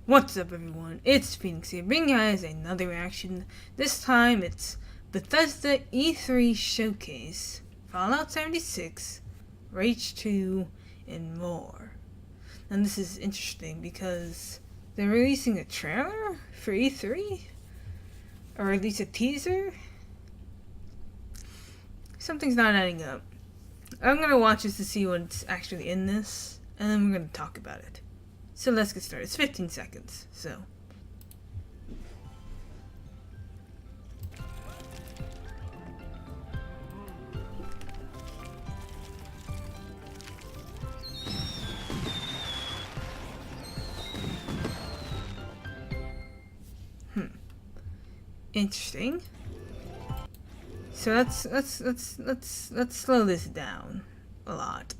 What's up, everyone? It's Phoenix here, bringing you guys another reaction. This time it's Bethesda E3 Showcase, Fallout 76, Rage 2, and more. And this is interesting because they're releasing a trailer for E3? Or at least a teaser? Something's not adding up. I'm gonna watch this to see what's actually in this, and then we're gonna talk about it. So let's get started. It's 15 seconds, so. Interesting. So let's slow this down a lot.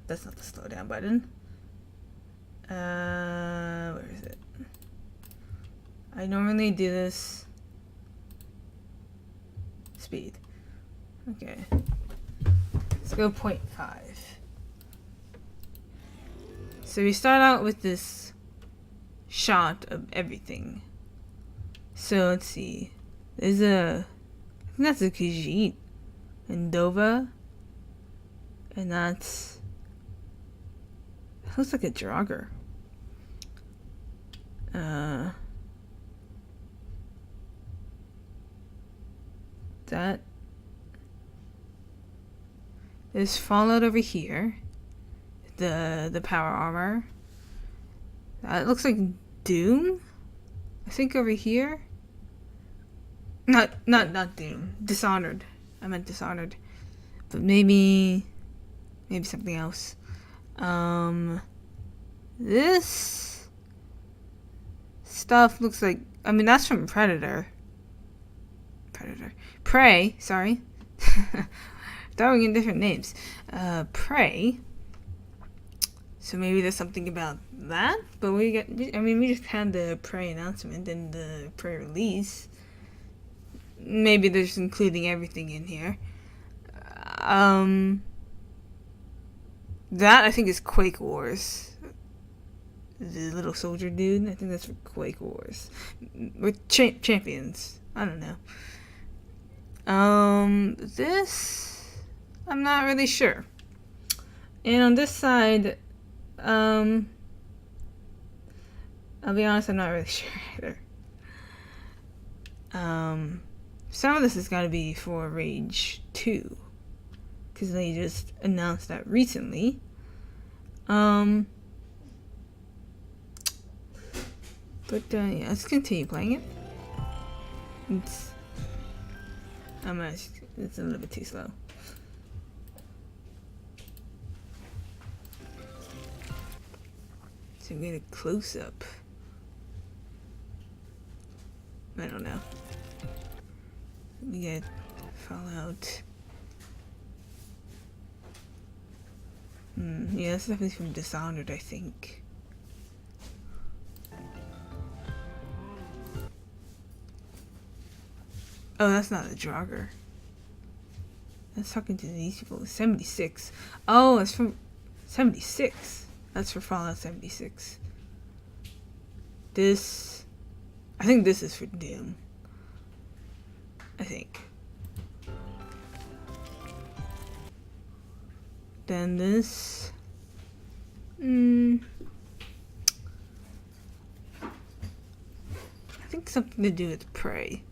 That's not the slow down button. Where is it? I normally do this. Speed. Okay. Let's go 0.5. So we start out with this shot of everything. So let's see. There's I think that's a Khajiit and Dova. And that looks like a Draugr. There's Fallout over here. The power armor. It looks like Doom. I think over here. Not Doom. Dishonored. I meant Dishonored. But maybe something else. This stuff looks like, I mean, that's from Prey, sorry. Throwing in different names. Prey. So maybe there's something about that, but we just had the Prey announcement and the Prey release. Maybe they're just including everything in here. That I think is Quake Wars. The little soldier dude. I think that's for Quake Wars. With champions. I don't know. This I'm not really sure. And on this side, I'll be honest, I'm not really sure either. Some of this has got to be for Rage 2. Because they just announced that recently. But yeah, let's continue playing it. It's a little bit too slow. So we get a close up. I don't know. We get Fallout. Yeah, that's definitely from Dishonored, I think. Oh, that's not a Draugr. That's talking to these people. 76. Oh, it's from 76. That's for Fallout 76. This, I think this is for Doom. I think. Then this. I think something to do with Prey.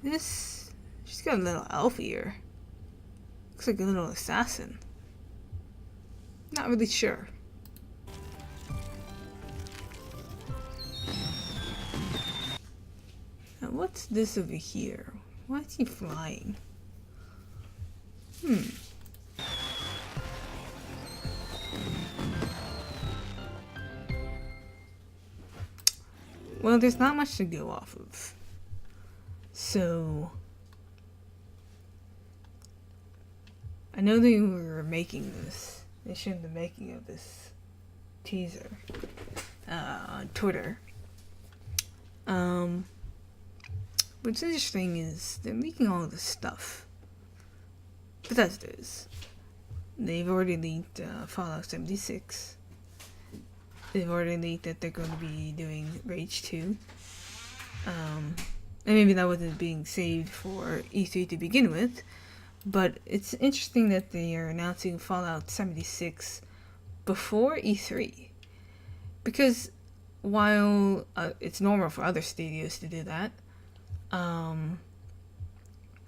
This, she's got a little elf ear. Looks like a little assassin. Not really sure. Now what's this over here? Why is he flying? Well, there's not much to go off of. So, I know they were making this. They showed the making of this teaser on Twitter. What's interesting is they're making all this stuff. Bethesda is. they've already leaked Fallout 76. They've already leaked that they're going to be doing Rage 2. And maybe that wasn't being saved for E3 to begin with, but it's interesting that they are announcing Fallout 76 before E3. Because while it's normal for other studios to do that,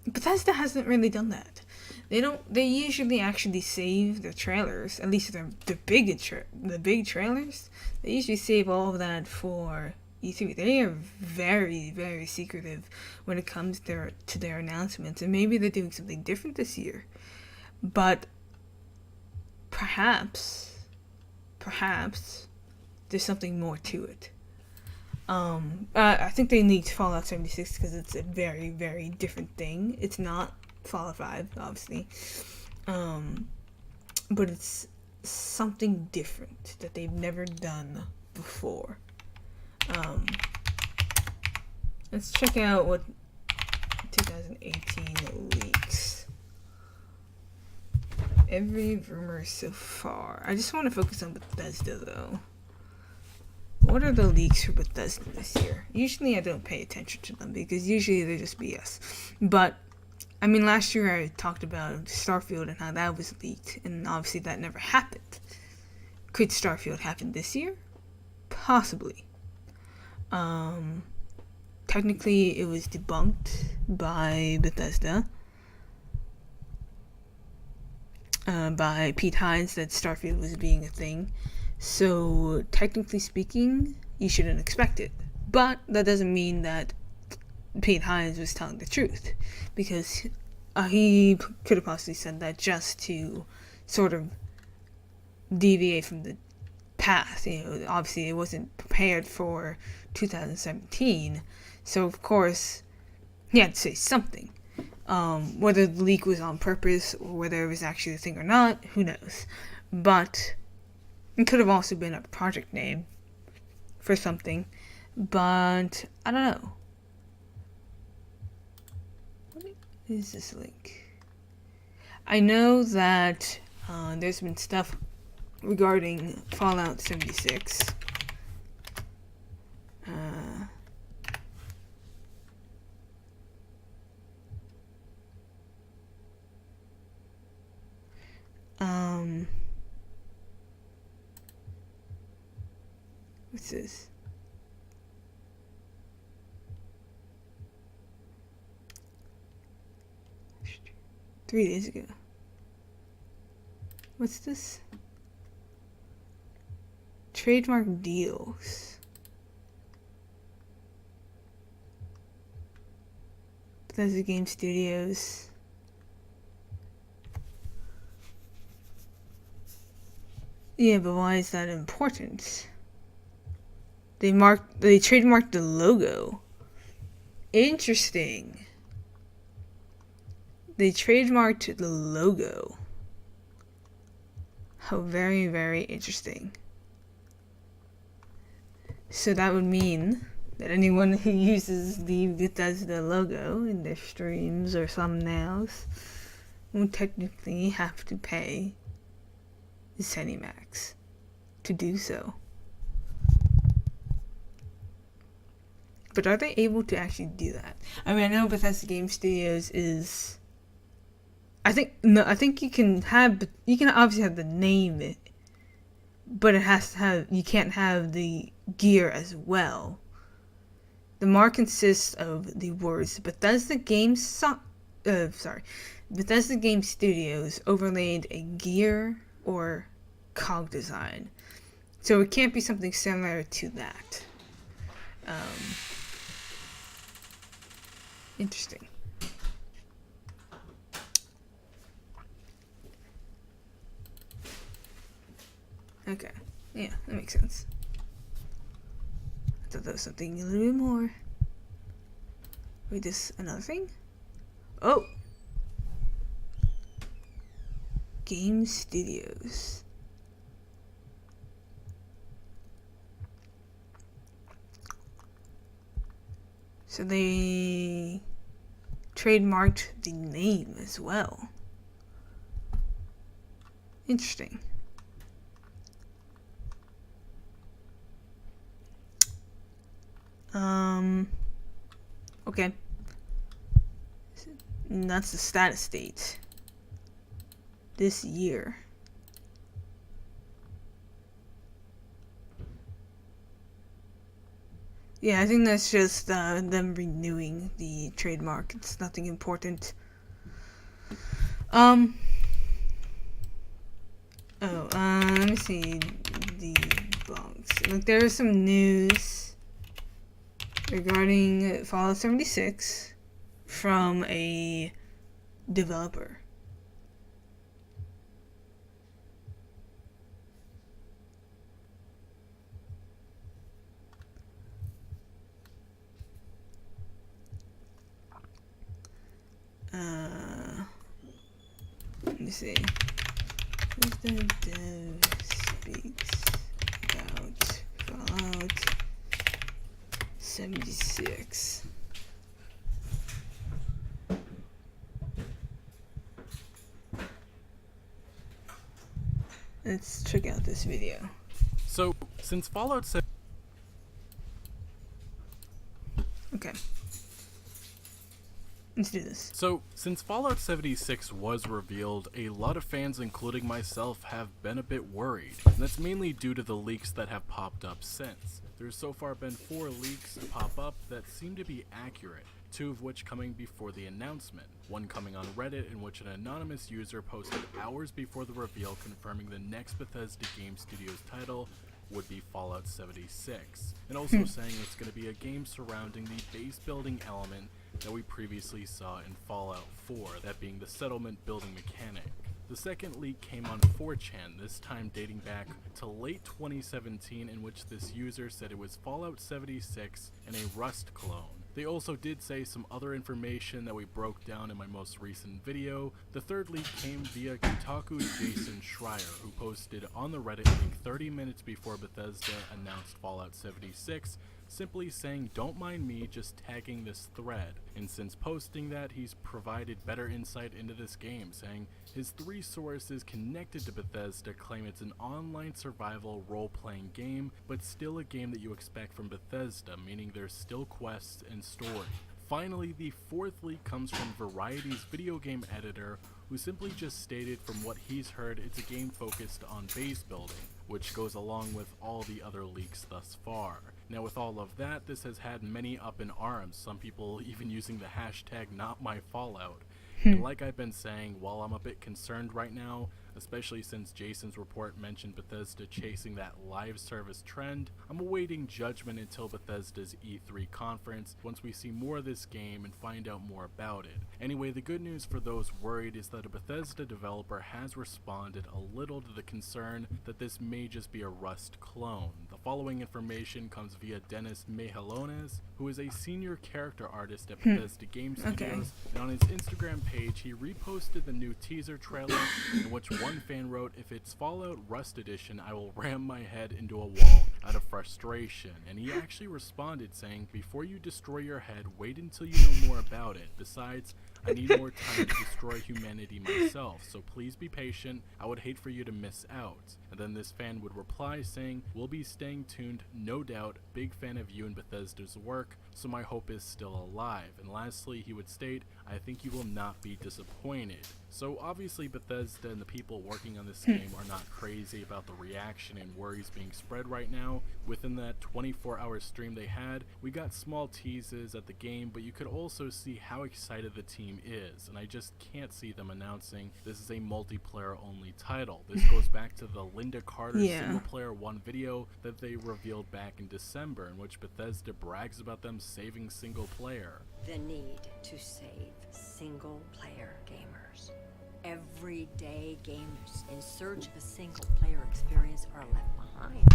Bethesda hasn't really done that. They usually actually save their trailers, at least the big trailers. They usually save all of that for E3. They are very, very secretive when it comes to their announcements, and maybe they're doing something different this year. But perhaps there's something more to it. I think they need Fallout 76 because it's a very, very different thing. It's not Fallout 5, obviously. But it's something different that they've never done before. Let's check out what 2018 leaks. Every rumor so far. I just want to focus on Bethesda, though. What are the leaks for Bethesda this year? Usually I don't pay attention to them because usually they're just BS. But, I mean, last year I talked about Starfield and how that was leaked, and obviously that never happened. Could Starfield happen this year? Possibly. Technically it was debunked by Bethesda. By Pete Hines that Starfield was being a thing. So, technically speaking, you shouldn't expect it. But that doesn't mean that Pete Hines was telling the truth. Because he could have possibly said that just to sort of deviate from the path. Obviously it wasn't prepared for 2017. So, of course, he had to say something. Whether the leak was on purpose or whether it was actually a thing or not, who knows. But it could have also been a project name for something, but I don't know. What is this link? I know that there's been stuff regarding Fallout 76. What's this? Three days ago. What's this? Trademark deals. Bethesda Game Studios. Yeah, but why is that important? They trademarked the logo. Interesting. They trademarked the logo. How very, very interesting. So that would mean that anyone who uses the Bethesda logo in their streams or thumbnails will technically have to pay ZeniMax to do so. But are they able to actually do that? I mean, I know Bethesda Game Studios is. I think you can obviously have the name, but it has to have. You can't have the gear as well. The mark consists of the words Bethesda Game Studios overlaid a gear or cog design, so it can't be something similar to that. Interesting. Okay. Yeah, that makes sense. I thought that was something a little bit more. Wait, this another thing? Oh! Game Studios. So they trademarked the name as well. Interesting. Okay. And that's the status date. This year. Yeah, I think that's just them renewing the trademark. It's nothing important. Let me see the blogs. Like, there is some news regarding Fallout 76 from a developer. Let me see. Who's the dev speaks about Fallout 76? Let's check out this video. So, since Fallout 7... Okay. Let's do this. So, since Fallout 76 was revealed, a lot of fans, including myself, have been a bit worried. And that's mainly due to the leaks that have popped up since. There's so far been 4 leaks to pop up that seem to be accurate, 2 of which coming before the announcement. One coming on Reddit, in which an anonymous user posted hours before the reveal confirming the next Bethesda Game Studios title would be Fallout 76, and also saying it's going to be a game surrounding the base building element that we previously saw in Fallout 4, that being the settlement building mechanic. The second leak came on 4chan, this time dating back to late 2017, in which this user said it was Fallout 76 and a Rust clone. They also did say some other information that we broke down in my most recent video. The third leak came via Kotaku's Jason Schreier, who posted on the Reddit link 30 minutes before Bethesda announced Fallout 76, simply saying, "Don't mind me, just tagging this thread." And since posting that, he's provided better insight into this game, saying his 3 sources connected to Bethesda claim it's an online survival role-playing game, but still a game that you expect from Bethesda, meaning there's still quests and story. Finally, the 4th leak comes from Variety's video game editor, who simply just stated from what he's heard it's a game focused on base building, which goes along with all the other leaks thus far. Now, with all of that, this has had many up in arms, some people even using the hashtag #NotMyFallout. And like I've been saying, while I'm a bit concerned right now, especially since Jason's report mentioned Bethesda chasing that live service trend, I'm awaiting judgment until Bethesda's E3 conference once we see more of this game and find out more about it. Anyway, the good news for those worried is that a Bethesda developer has responded a little to the concern that this may just be a Rust clone. The following information comes via Dennis Mejalones, who is a senior character artist at Bethesda Game Studios, and on his Instagram page he reposted the new teaser trailer, in which one fan wrote, "If it's Fallout Rust Edition, I will ram my head into a wall out of frustration." And he actually responded saying, "Before you destroy your head, wait until you know more about it. Besides, I need more time to destroy humanity myself, so please be patient. I would hate for you to miss out." And then this fan would reply saying, "We'll be staying tuned, no doubt. Big fan of you and Bethesda's work, so my hope is still alive." And lastly, he would state, "I think you will not be disappointed." So obviously Bethesda and the people working on this game are not crazy about the reaction and worries being spread right now. Within that 24-hour stream they had, we got small teases at the game, but you could also see how excited the team is, and I just can't see them announcing this is a multiplayer only title. This goes back to the Linda Carter single player 1 video that they revealed back in December, in which Bethesda brags about them saving single player. The need to save single player gamers. Everyday gamers in search of a single player experience are left behind.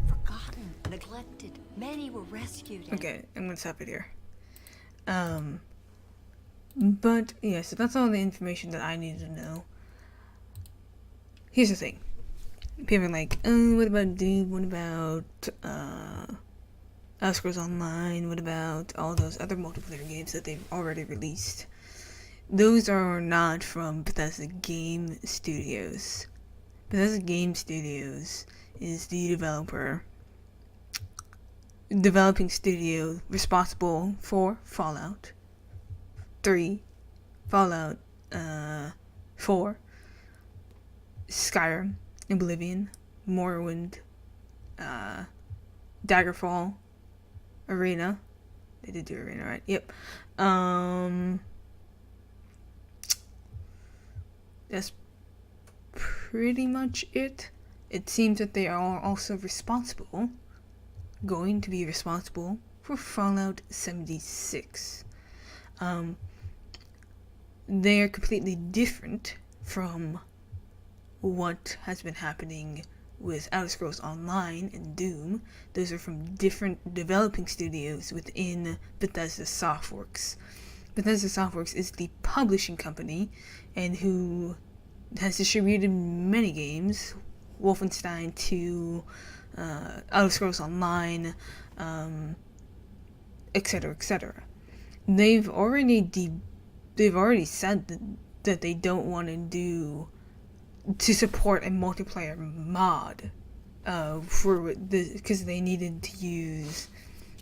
Forgotten, neglected. Many were rescued. Okay, I'm gonna stop it here. But yeah, so that's all the information that I needed to know. Here's the thing. People are like, "Oh, what about Doom? What about Elder Scrolls Online? What about all those other multiplayer games that they've already released?" Those are not from Bethesda Game Studios. Bethesda Game Studios is the developing studio responsible for Fallout 3, Fallout 4, Skyrim, Oblivion, Morrowind, Daggerfall, Arena. They did do Arena, right? Yep. That's pretty much it. It seems that they are also going to be responsible for Fallout 76. They're completely different from what has been happening with Elder Scrolls Online and Doom. Those are from different developing studios within Bethesda Softworks. Bethesda Softworks is the publishing company and who has distributed many games, Wolfenstein 2, Elder Scrolls Online, etc., etc. They've already said that they don't want to support a multiplayer mod because they needed to use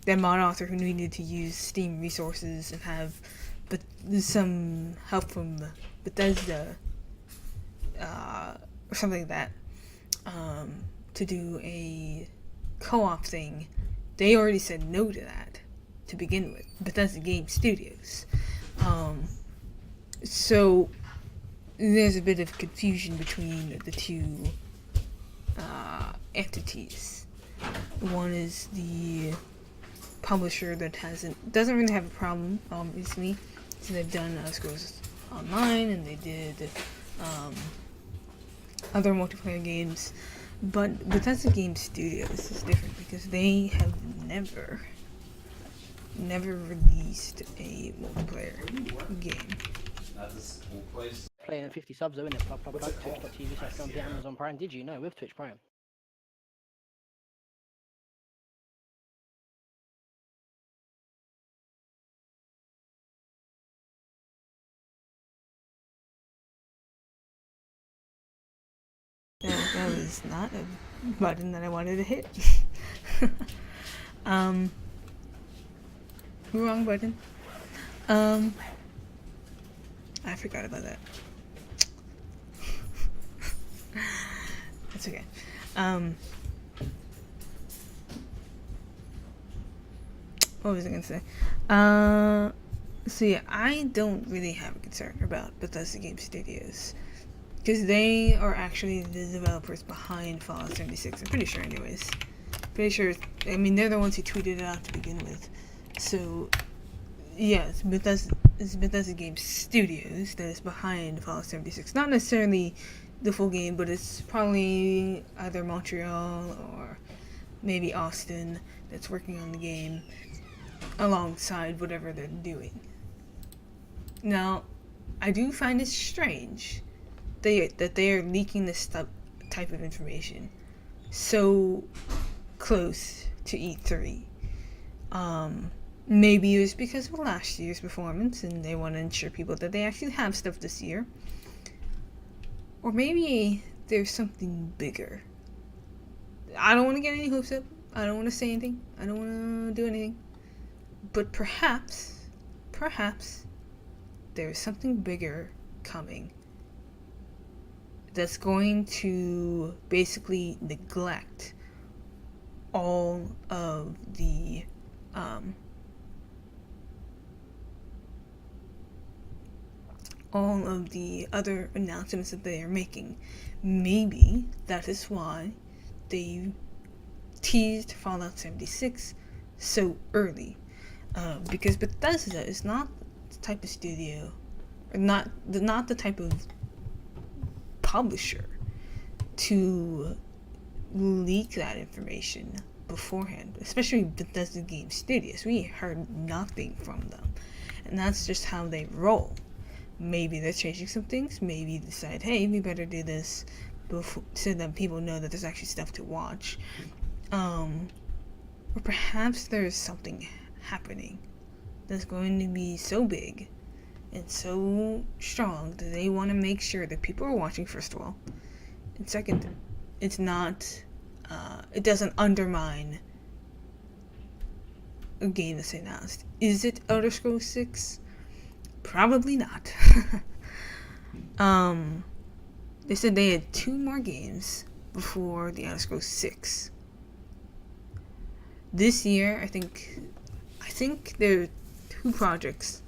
that mod author who needed to use Steam resources and have some help from Bethesda or something like that to do a co-op thing. They already said no to that to begin with. Bethesda Game Studios. So there's a bit of confusion between the two entities. One is the publisher that doesn't really have a problem, obviously. So they've done Scrolls Online and they did other multiplayer games, but Bethesda Game Studios is different because they have never released a multiplayer game. Playing at 50 subs though, innit? Twitch.tv/films at Amazon Prime. Did you know with Twitch Prime? That was not a button that I wanted to hit. Wrong button. I forgot about that. That's okay. What was I gonna say? So yeah, I don't really have a concern about Bethesda Game Studios because they are actually the developers behind Fallout 76. I'm pretty sure, anyways. Pretty sure. I mean, they're the ones who tweeted it out to begin with. So yeah, it's Bethesda Game Studios that is behind Fallout 76. Not necessarily the full game, but it's probably either Montreal or maybe Austin that's working on the game alongside whatever they're doing. Now, I do find it strange that they are leaking this type of information so close to E3. Maybe it was because of last year's performance and they want to ensure people that they actually have stuff this year. Or maybe there's something bigger. I don't want to get any hopes up. I don't want to say anything. I don't want to do anything. But perhaps there's something bigger coming that's going to basically neglect all of the other announcements that they are making. Maybe that is why they teased Fallout 76 so early. Because Bethesda is not the type of studio, or not the type of publisher to leak that information beforehand, especially Bethesda Game Studios. We heard nothing from them, and that's just how they roll. Maybe they're changing some things. Maybe they decide, hey, we better do this so that people know that there's actually stuff to watch. Or perhaps there's something happening that's going to be so big and so strong that they want to make sure that people are watching, first of all, And second, it's not, it doesn't undermine a game that's announced. Is it Elder Scrolls 6? Probably not. They said they had 2 more games before the Elder Scrolls 6. This year, I think there are 2 projects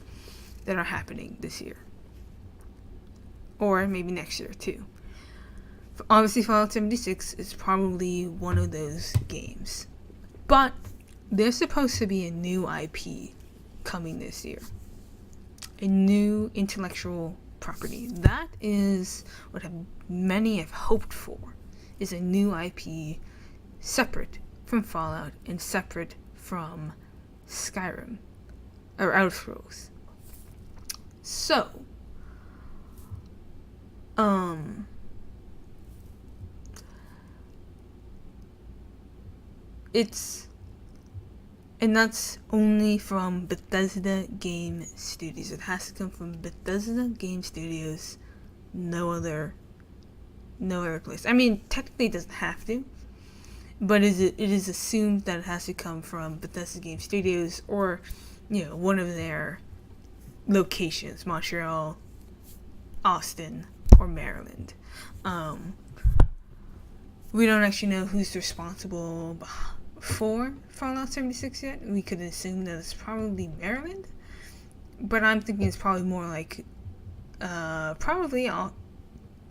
that are happening this year. Or maybe next year too. Obviously, Fallout 76 is probably one of those games. But there's supposed to be a new IP coming this year. A new intellectual property. That is what many have hoped for, is a new IP separate from Fallout and separate from Skyrim or Elder Scrolls. So, and that's only from Bethesda Game Studios. It has to come from Bethesda Game Studios, no other place. I mean, technically it doesn't have to, but it is assumed that it has to come from Bethesda Game Studios or, one of their locations, Montreal, Austin, or Maryland. We don't actually know who's responsible for Fallout 76 yet. We could assume that it's probably Maryland, but I'm thinking it's probably more like probably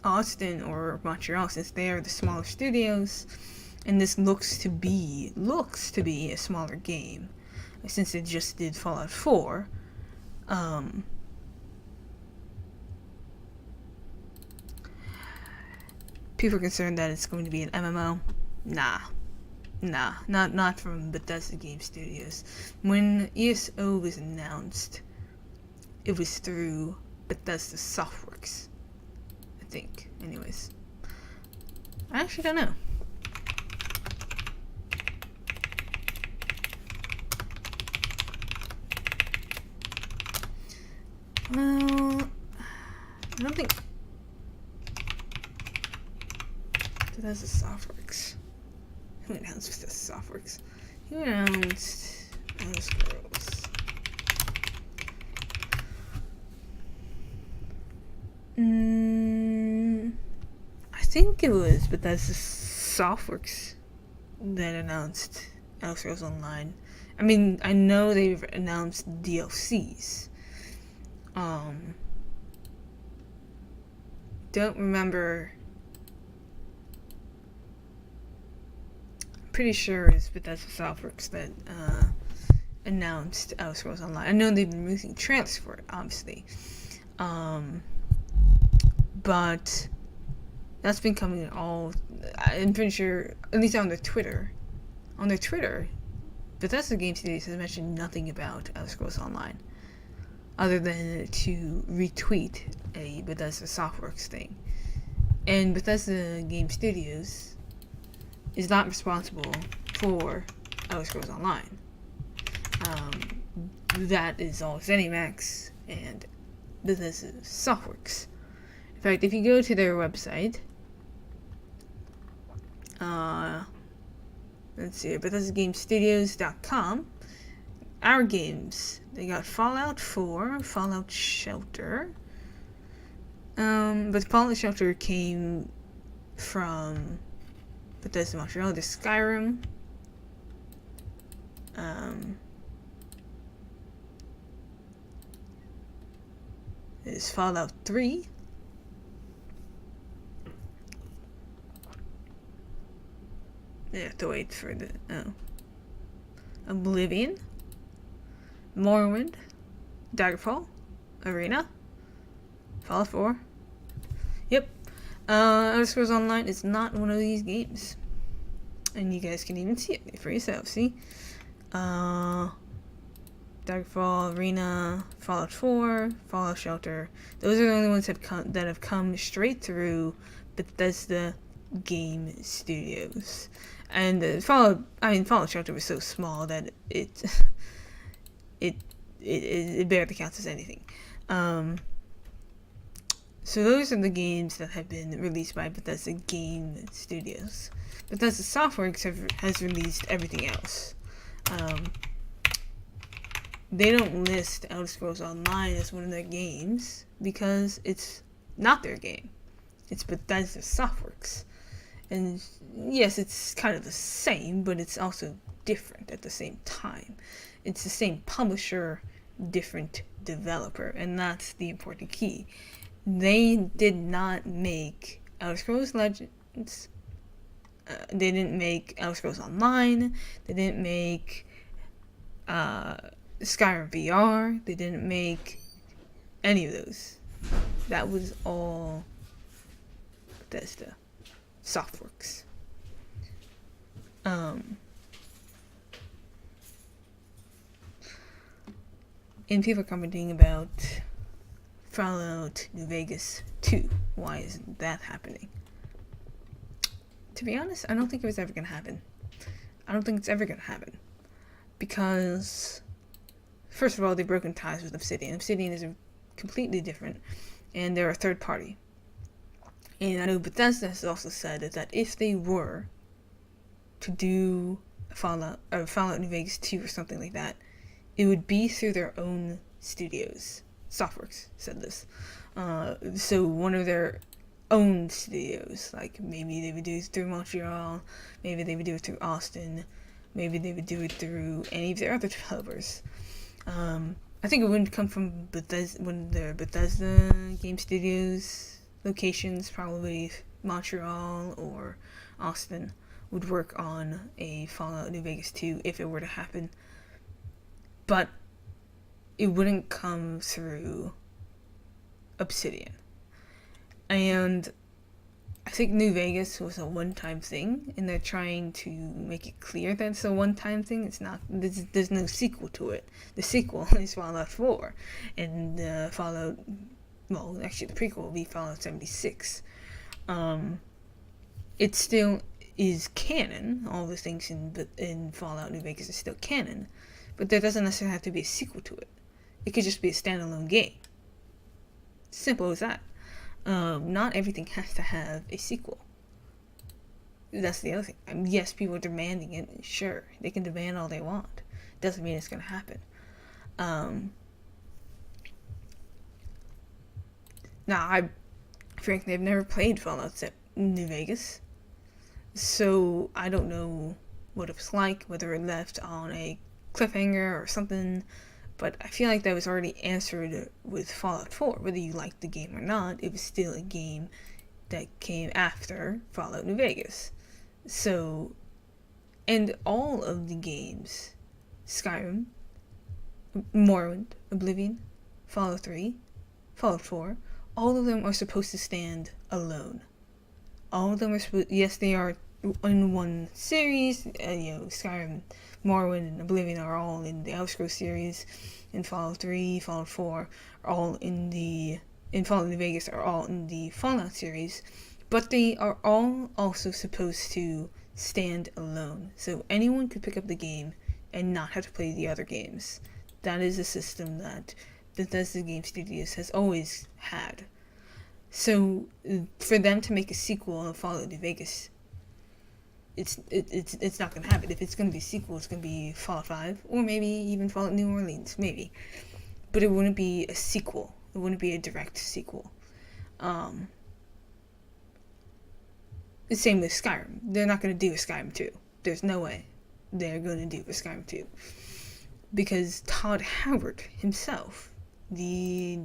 Austin or Montreal, since they are the smaller studios, and this looks to be a smaller game, since it just did Fallout 4. People are concerned that it's going to be an MMO. Nah, not from Bethesda Game Studios. When ESO was announced, it was through Bethesda Softworks, I think. Anyways, I actually don't know. Well, I don't think Bethesda Softworks. Who announced Bethesda Softworks? Who announced Elder Scrolls? I think it was Bethesda Softworks that announced Elder Scrolls Online. I mean, I know they've announced DLCs. Don't remember. Pretty sure it's Bethesda Softworks that announced Elder Scrolls Online. I know they've been releasing trailers for it, obviously, but that's been coming all. I'm pretty sure, at least on their Twitter. On their Twitter, Bethesda Game Studios has mentioned nothing about Elder Scrolls Online, other than to retweet a Bethesda Softworks thing. And Bethesda Game Studios is not responsible for Elder Scrolls Online. That is all ZeniMax and Bethesda Softworks. In fact, if you go to their website, let's see, BethesdaGameStudios.com, our games, they got Fallout 4, Fallout Shelter, but Fallout Shelter came from Bethesda Montreal. There's Skyrim, there's Fallout 3, you have to wait for the Oblivion, Morrowind, Daggerfall, Arena, Fallout 4. Yep. Elder Scrolls Online is not one of these games. And you guys can even see it for yourself, see? Daggerfall, Arena, Fallout 4, Fallout Shelter. Those are the only ones that have come straight through Bethesda Game Studios. And Fallout Shelter was so small that it barely counts as anything. So those are the games that have been released by Bethesda Game Studios. Bethesda Softworks has released everything else. They don't list Elder Scrolls Online as one of their games because it's not their game. It's Bethesda Softworks. And yes, it's kind of the same, but it's also different at the same time. It's the same publisher, different developer, and that's the important key. They did not make Elder Scrolls Legends. They didn't make Elder Scrolls Online. They didn't make Skyrim VR. They didn't make any of those. That was all Bethesda Softworks. And people are commenting about Fallout New Vegas 2. Why isn't that happening? To be honest, I don't think it was ever going to happen. I don't think it's ever going to happen. Because, first of all, they've broken ties with Obsidian. Obsidian is completely different, and they're a third party. And I know Bethesda has also said that if they were to do Fallout New Vegas 2 or something like that, it would be through their own studios. Softworks said this. So one of their own studios, like maybe they would do it through Montreal, maybe they would do it through Austin, maybe they would do it through any of their other developers. I think it wouldn't come from one of their Bethesda game studios locations, probably Montreal or Austin, would work on a Fallout New Vegas 2 if it were to happen. But it wouldn't come through Obsidian. And I think New Vegas was a one-time thing, and they're trying to make it clear that it's a one-time thing. It's not. There's no sequel to it. The sequel is Fallout 4, and Fallout. Well, actually, the prequel will be Fallout 76. It still is canon. All the things in Fallout New Vegas is still canon, but there doesn't necessarily have to be a sequel to it. It could just be a standalone game. Simple as that. Not everything has to have a sequel. That's the other thing. Yes, people are demanding it. Sure, they can demand all they want. Doesn't mean it's going to happen. Now, I frankly have never played Fallout New Vegas, so I don't know what it was like, whether it left on a cliffhanger or something. But I feel like that was already answered with Fallout 4. Whether you liked the game or not, it was still a game that came after Fallout New Vegas. So, and all of the games, Skyrim, Morrowind, Oblivion, Fallout 3, Fallout 4, all of them are supposed to stand alone. All of them are yes, they are in one series. Skyrim, Morrowind, and Oblivion are all in the Elder Scrolls series, and Fallout 3, Fallout 4 are all in Fallout New Vegas are all in the Fallout series, but they are all also supposed to stand alone. So anyone could pick up the game and not have to play the other games. That is a system that Bethesda Game Studios has always had. So for them to make a sequel of Fallout New Vegas, it's not going to happen. If it's going to be a sequel, it's going to be Fallout 5, or maybe even Fallout New Orleans, maybe. But it wouldn't be a sequel. It wouldn't be a direct sequel. The same with Skyrim. They're not going to do a Skyrim 2. There's no way they're going to do a Skyrim 2. Because Todd Howard himself, the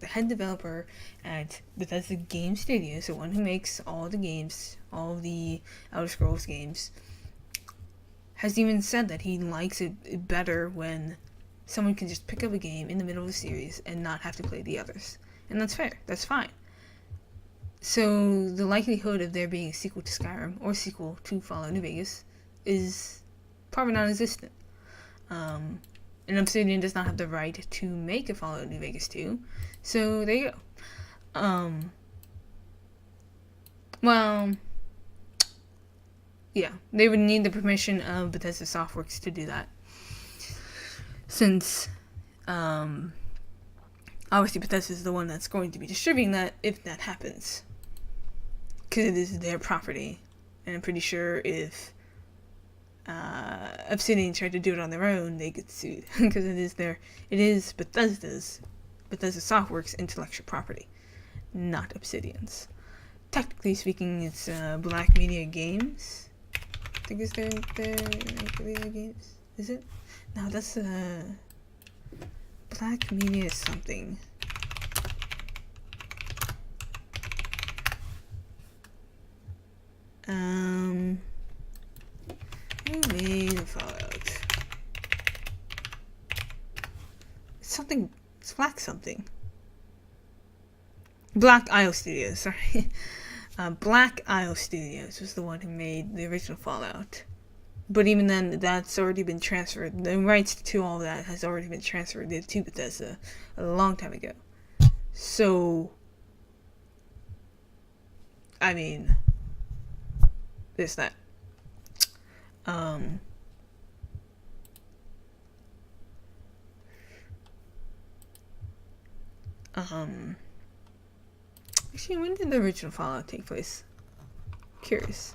head developer at Bethesda Game Studios, the one who makes all the games, all the Elder Scrolls games, has even said that he likes it better when someone can just pick up a game in the middle of a series and not have to play the others. And that's fair. That's fine. So the likelihood of there being a sequel to Skyrim or sequel to Fallout New Vegas is probably non-existent. And Obsidian does not have the right to make a Fallout New Vegas 2. So there you go. Well, yeah, they would need the permission of Bethesda Softworks to do that. Since Obviously, Bethesda is the one that's going to be distributing that if that happens. Because it is their property. And I'm pretty sure if Obsidian tried to do it on their own, they get sued. Because it is Bethesda Softworks' intellectual property, not Obsidian's. Technically speaking, it's Black Media Games. I think it's their Black Media Games. Is it? No, that's Black Media something. Who made Fallout? Something. It's Black something. Black Isle Studios, sorry. Black Isle Studios was the one who made the original Fallout. But even then, that's already been transferred. The rights to all that has already been transferred to Bethesda a long time ago. So, I mean, there's that. Actually, when did the original Fallout take place? Curious.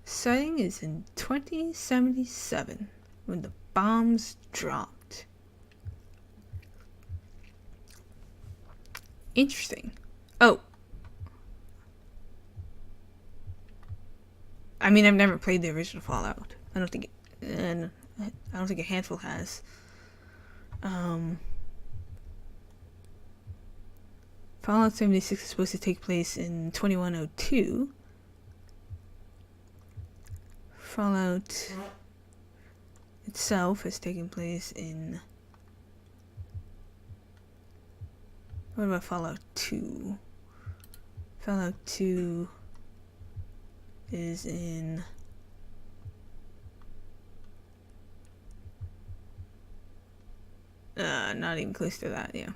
Setting is in 2077 when the bombs dropped. Interesting. Oh. I mean, I've never played the original Fallout. I don't think a handful has. Fallout 76 is supposed to take place in 2102. Fallout itself has taken place in... What about Fallout 2? Fallout 2 is in... not even close to that, yeah.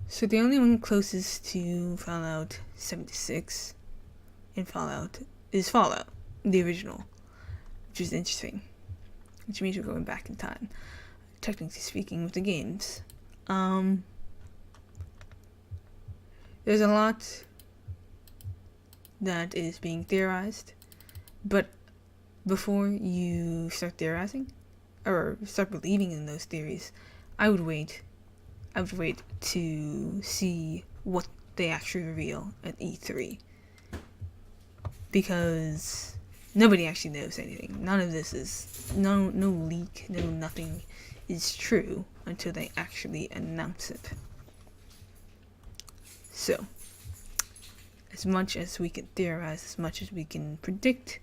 So the only one closest to Fallout 76 in Fallout is Fallout, the original, which is interesting. Which means we're going back in time, technically speaking, with the games. There's a lot that is being theorized, but before you start theorizing, or start believing in those theories, I would wait to see what they actually reveal at E3. Because nobody actually knows anything. None of this is, no leak, no nothing is true until they actually announce it. So, as much as we can theorize, as much as we can predict,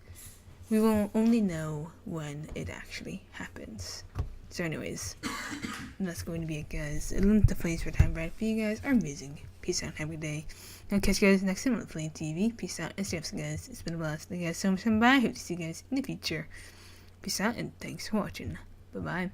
we will only know when it actually happens. So anyways, that's going to be it, guys. A link to place for time bright for you guys are amazing. Peace out, have a good day. I'll catch you guys next time on Flame TV. Peace out and stay up, guys. It's been a blast. Thank you guys so much, and bye. Hope to see you guys in the future. Peace out, and thanks for watching. Bye-bye.